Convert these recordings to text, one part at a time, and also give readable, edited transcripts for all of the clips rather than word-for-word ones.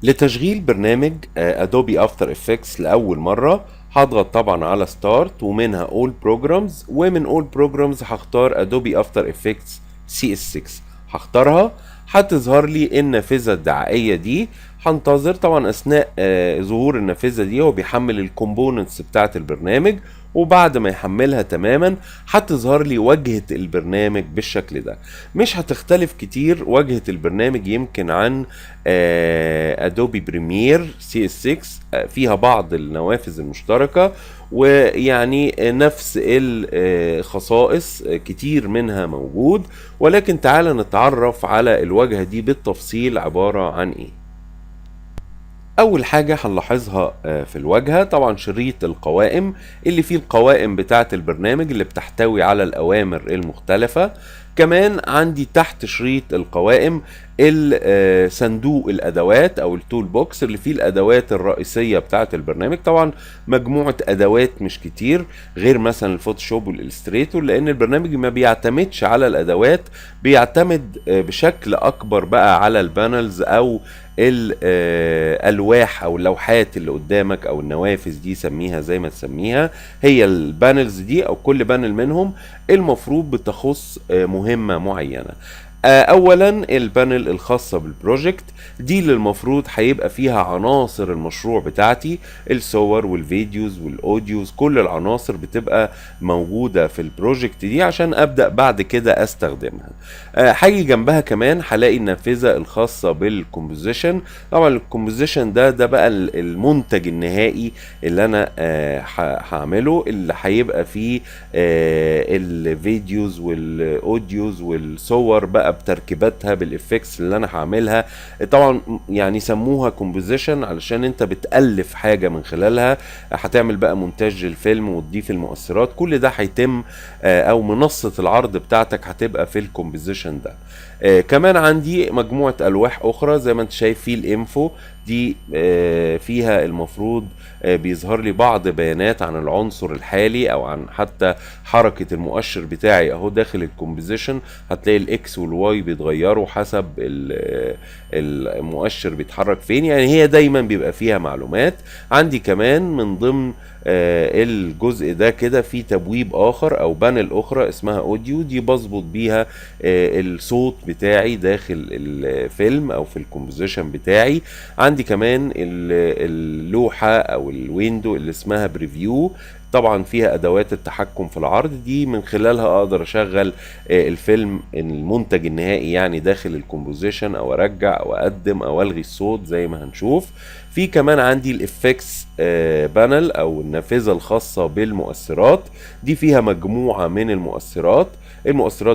لتشغيل برنامج ادوبي افتر افكتس لاول مره هضغط طبعا على ستارت ومنها اول بروجرامز، ومن اول بروجرامز هختار ادوبي افتر افكتس سي اس 6. هختارها، هتظهر لي النافذه الدعائيه دي. هنتظر طبعا اثناء ظهور النافذه دي هو بيحمل الكومبوننتس بتاعه البرنامج، وبعد ما يحملها تماما هتظهر لي واجهة البرنامج بالشكل ده. مش هتختلف كتير واجهة البرنامج يمكن عن ادوبي بريمير سي اس 6، فيها بعض النوافذ المشتركة ويعني نفس الخصائص كتير منها موجود، ولكن تعال نتعرف على الواجهة دي بالتفصيل عبارة عن ايه. اول حاجة هنلاحظها في الواجهة طبعا شريط القوائم اللي فيه القوائم بتاعة البرنامج اللي بتحتوي على الاوامر المختلفة. كمان عندي تحت شريط القوائم صندوق الادوات او التول بوكس اللي فيه الادوات الرئيسية بتاعة البرنامج. طبعا مجموعة ادوات مش كتير غير مثلا الفوتوشوب والإلستريتور، لان البرنامج ما بيعتمدش على الادوات، بيعتمد بشكل اكبر بقى على البانلز او الالواح او اللوحات اللي قدامك او النوافذ دي، سميها زي ما تسميها. هي البانلز دي او كل بانل منهم المفروض بتخص مهمة معينة. اولا البانل الخاصة بالبروجكت دي اللي المفروض هيبقى فيها عناصر المشروع بتاعتي، الصور والفيديوز والاوديوز، كل العناصر بتبقى موجودة في البروجكت دي عشان ابدأ بعد كده استخدمها. هاجي جنبها كمان هلاقي النافذة الخاصة بالكومبوزيشن. طبعا الكومبوزيشن ده بقى المنتج النهائي اللي انا هعمله، اللي هيبقى فيه الفيديوز والاوديوز والصور بقى بتركيباتها بالافكتس اللي انا هعملها. طبعا يعني سموها كومبوزيشن علشان انت بتألف حاجة من خلالها، هتعمل بقى مونتاج الفيلم وتضيف المؤثرات، كل ده هيتم او منصة العرض بتاعتك هتبقى في الكومبوزيشن ده. كمان عندي مجموعة ألواح أخرى زي ما أنت شايف في الإنفو دي، فيها المفروض بيظهر لي بعض بيانات عن العنصر الحالي أو عن حتى حركة المؤشر بتاعي أهو داخل الكومبوزيشن. هتلاقي الإكس والواي بيتغيروا حسب المؤشر بيتحرك فين، يعني هي دايما بيبقى فيها معلومات. عندي كمان من ضمن الجزء ده كده في تبويب اخر او بانل اخرى اسمها اوديو، دي بظبط بيها الصوت بتاعي داخل الفيلم او في الكومبوزيشن بتاعي. عندي كمان اللوحة او الويندو اللي اسمها بريفيو، طبعا فيها ادوات التحكم في العرض، دي من خلالها اقدر اشغل الفيلم المنتج النهائي يعني داخل الكومبوزيشن، او ارجع او اقدم او الغي الصوت زي ما هنشوف. في كمان عندي الافكتس بانل او النافذة الخاصة بالمؤثرات، دي فيها مجموعة من المؤثرات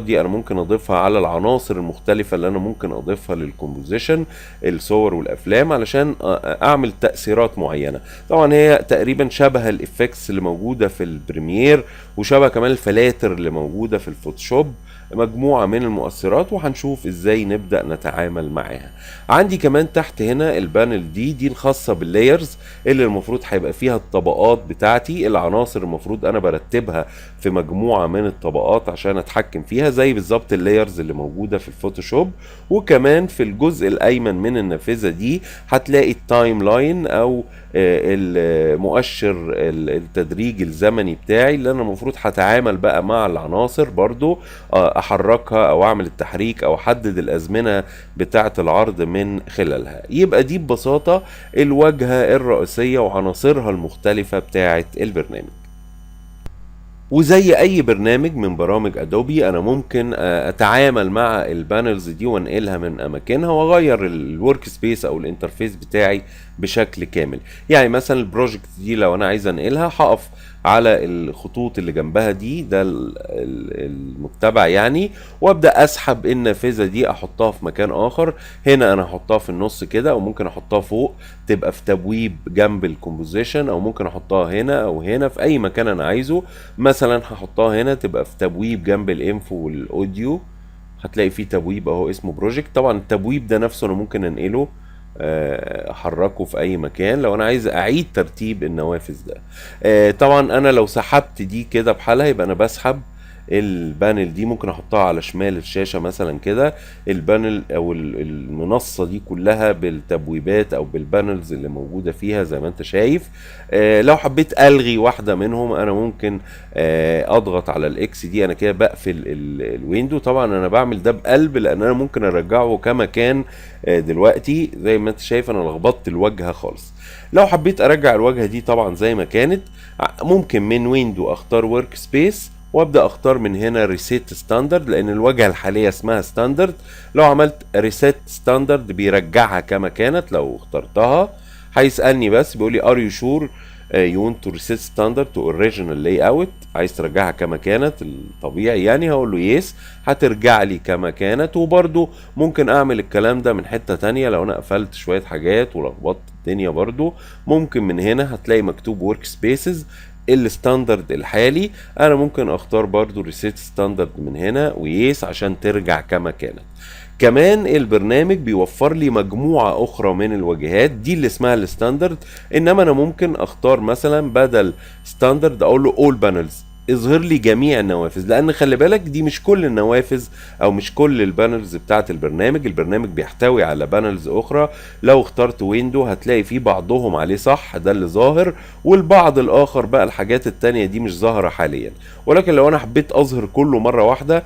دي انا ممكن اضيفها على العناصر المختلفة اللي انا ممكن اضيفها للكومبوزيشن، الصور والافلام، علشان اعمل تأثيرات معينة. طبعا هي تقريبا شبه الافكتس اللي موجودة في البريمير وشبه كمان الفلاتر اللي موجودة في الفوتوشوب، مجموعة من المؤثرات وهنشوف ازاي نبدأ نتعامل معاها. عندي كمان تحت هنا البانل دي الخاصة باللايرز اللي المفروض هيبقى فيها الطبقات بتاعتي، العناصر المفروض انا برتبها في مجموعة من الطبقات عشان اتحكم فيها زي بالظبط اللايرز اللي موجودة في الفوتوشوب. وكمان في الجزء الايمن من النافذة دي هتلاقي التايم لاين او المؤشر التدريج الزمني بتاعي اللي انا المفروض هتعامل بقى مع العناصر برضو، احركها او اعمل التحريك او احدد الازمنة بتاعة العرض من خلالها. يبقى دي ببساطة الواجهة الرئيسية وعناصرها المختلفة بتاعة البرنامج. وزي اي برنامج من برامج ادوبي انا ممكن اتعامل مع البانلز دي وانقلها من اماكنها واغير الورك سبيس او الانترفيس بتاعي بشكل كامل. يعني مثلا البروجكت دي لو انا عايز انقلها هقف على الخطوط اللي جنبها دي، ده المتبع يعني، وابدا اسحب النافذه دي احطها في مكان اخر. هنا انا هحطها في النص كده، او ممكن احطها فوق تبقى في تبويب جنب الكومبوزيشن، او ممكن احطها هنا او هنا في اي مكان انا عايزه. مثلا هحطها هنا تبقى في تبويب جنب الانفو والاوديو، هتلاقي فيه تبويب اهو اسمه بروجكت. طبعا التبويب ده نفسه انا ممكن انقله احركه في اي مكان لو انا عايز اعيد ترتيب النوافذ ده. طبعا انا لو سحبت دي كده بحالها يبقى انا بسحب البانل دي ممكن احطها على شمال الشاشة مثلا كده، البانل او المنصة دي كلها بالتبويبات او بالبانلز اللي موجودة فيها زي ما انت شايف. لو حبيت الغي واحدة منهم انا ممكن اضغط على الاكس دي، انا كده بقفل الويندو. طبعا انا بعمل ده بقلب لان انا ممكن ارجعه كما كان دلوقتي. زي ما انت شايف انا لخبطت الواجهة خالص. لو حبيت ارجع الواجهة دي طبعا زي ما كانت، ممكن من ويندو اختار ورك سبيس وابدا اختار من هنا ريسيت ستاندرد، لان الواجهه الحاليه اسمها ستاندرد. لو عملت ريسيت ستاندرد بيرجعها كما كانت. لو اخترتها هيسالني بس بيقول لي ار يو شور يو ونت تو ريسيت ستاندرد تو اوريجينال لاي اوت، عايز ترجعها كما كانت الطبيعي يعني. هقول له يس، هترجع لي كما كانت. وبرده ممكن اعمل الكلام ده من حته تانية لو انا قفلت شويه حاجات ولخبطت الدنيا. برده ممكن من هنا هتلاقي مكتوب ورك سبيسز الستاندرد الحالي، انا ممكن اختار برضو ريسيت ستاندرد من هنا ويس عشان ترجع كما كانت. كمان البرنامج بيوفر لي مجموعة اخرى من الواجهات دي اللي اسمها الستاندرد. انما انا ممكن اختار مثلا بدل ستاندرد اقول له اول بانلز، اظهر لي جميع النوافذ، لان خلي بالك دي مش كل النوافذ او مش كل البانلز بتاعت البرنامج بيحتوي على بانلز اخرى. لو اخترت ويندو هتلاقي فيه بعضهم عليه صح، ده اللي ظاهر، والبعض الاخر بقى الحاجات التانية دي مش ظاهرة حاليا. ولكن لو انا حبيت اظهر كله مرة واحدة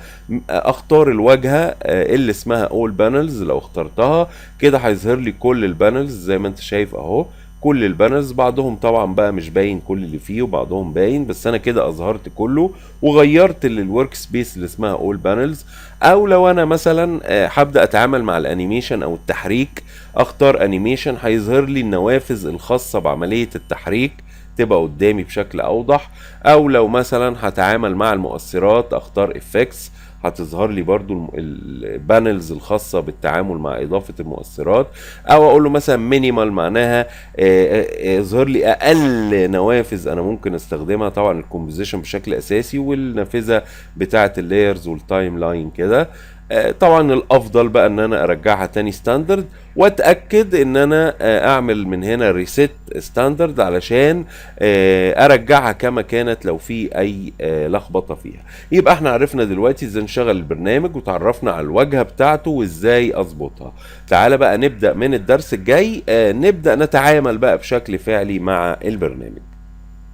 اختار الواجهة اللي اسمها اول بانلز. لو اخترتها كده هيظهر لي كل البانلز زي ما انت شايف اهو، كل البانلز. بعضهم طبعا بقى مش باين كل اللي فيه وبعضهم باين، بس انا كده اظهرت كله وغيرت الورك سبيس اللي اسمها اول بانلز. او لو انا مثلا هبدا اتعامل مع الانيميشن او التحريك، اختار انيميشن هيظهر لي النوافذ الخاصه بعمليه التحريك تبقى قدامي بشكل اوضح. او لو مثلا هتعامل مع المؤثرات اختار افكتس، هتظهر لي برضو البانلز الخاصة بالتعامل مع اضافة المؤثرات. او اقول له مثلا مينيمال، معناها اظهر لي اقل نوافذ انا ممكن استخدمها، طبعا الكومبوزيشن بشكل اساسي والنافذة بتاعة اللايرز والتايم لاين كده. طبعا الافضل بقى ان انا ارجعها تاني ستاندرد، واتاكد ان انا اعمل من هنا ريسيت ستاندرد علشان ارجعها كما كانت لو في اي لخبطه فيها. يبقى احنا عرفنا دلوقتي ازاي نشغل البرنامج وتعرفنا على الواجهه بتاعته وازاي اظبطها. تعالى بقى نبدا من الدرس الجاي نبدا نتعامل بقى بشكل فعلي مع البرنامج.